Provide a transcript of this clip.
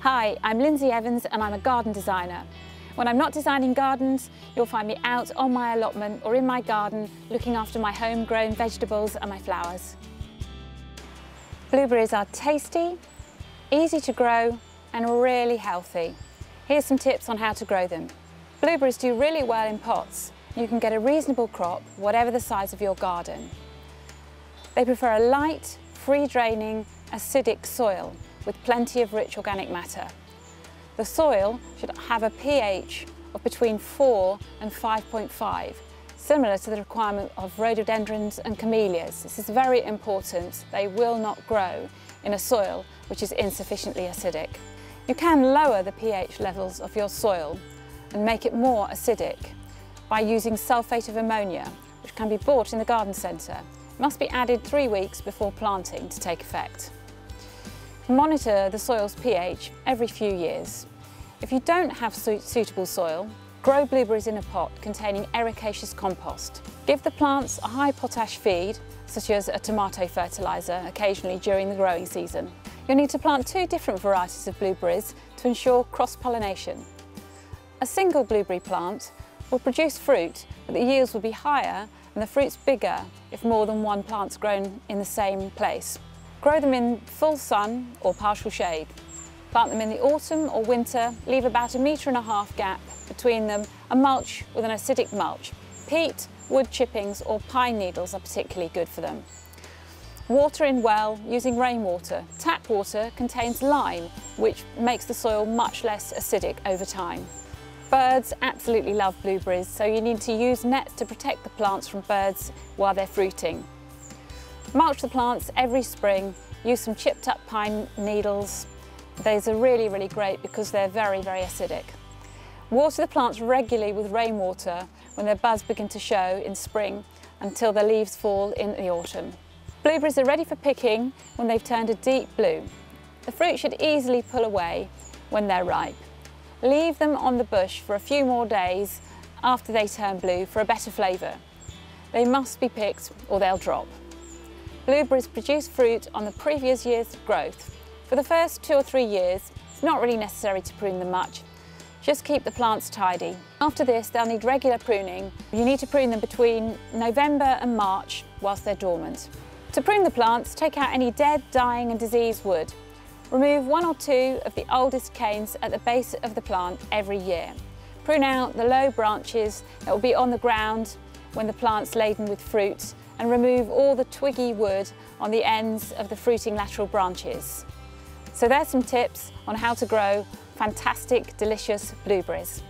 Hi, I'm Lindsay Evans and I'm a garden designer. When I'm not designing gardens, you'll find me out on my allotment or in my garden looking after my homegrown vegetables and my flowers. Blueberries are tasty, easy to grow and really healthy. Here's some tips on how to grow them. Blueberries do really well in pots. You can get a reasonable crop, whatever the size of your garden. They prefer a light, free-draining, acidic soil with plenty of rich organic matter. The soil should have a pH of between 4 and 5.5, similar to the requirement of rhododendrons and camellias. This is very important. They will not grow in a soil which is insufficiently acidic. You can lower the pH levels of your soil and make it more acidic by using sulphate of ammonia, which can be bought in the garden centre. It must be added 3 weeks before planting to take effect. Monitor the soil's pH every few years. If you don't have suitable soil, grow blueberries in a pot containing ericaceous compost. Give the plants a high potash feed, such as a tomato fertiliser, occasionally during the growing season. You'll need to plant 2 different varieties of blueberries to ensure cross-pollination. A single blueberry plant will produce fruit, but the yields will be higher and the fruits bigger if more than one plant's grown in the same place. Grow them in full sun or partial shade. Plant them in the autumn or winter, leave about 1.5 metre gap between them and mulch with an acidic mulch. Peat, wood chippings or pine needles are particularly good for them. Water in well using rainwater. Tap water contains lime, which makes the soil much less acidic over time. Birds absolutely love blueberries, so you need to use nets to protect the plants from birds while they're fruiting. Mulch the plants every spring, use some chipped up pine needles. Those are really great because they're very acidic. Water the plants regularly with rainwater when their buds begin to show in spring until their leaves fall in the autumn. Blueberries are ready for picking when they've turned a deep blue. The fruit should easily pull away when they're ripe. Leave them on the bush for a few more days after they turn blue for a better flavour. They must be picked or they'll drop. Blueberries produce fruit on the previous year's growth. For the first 2 or 3 years, it's not really necessary to prune them much. Just keep the plants tidy. After this, they'll need regular pruning. You need to prune them between November and March whilst they're dormant. To prune the plants, take out any dead, dying and diseased wood. Remove 1 or 2 of the oldest canes at the base of the plant every year. Prune out the low branches that will be on the ground when the plant's laden with fruit, and remove all the twiggy wood on the ends of the fruiting lateral branches. So there's some tips on how to grow fantastic, delicious blueberries.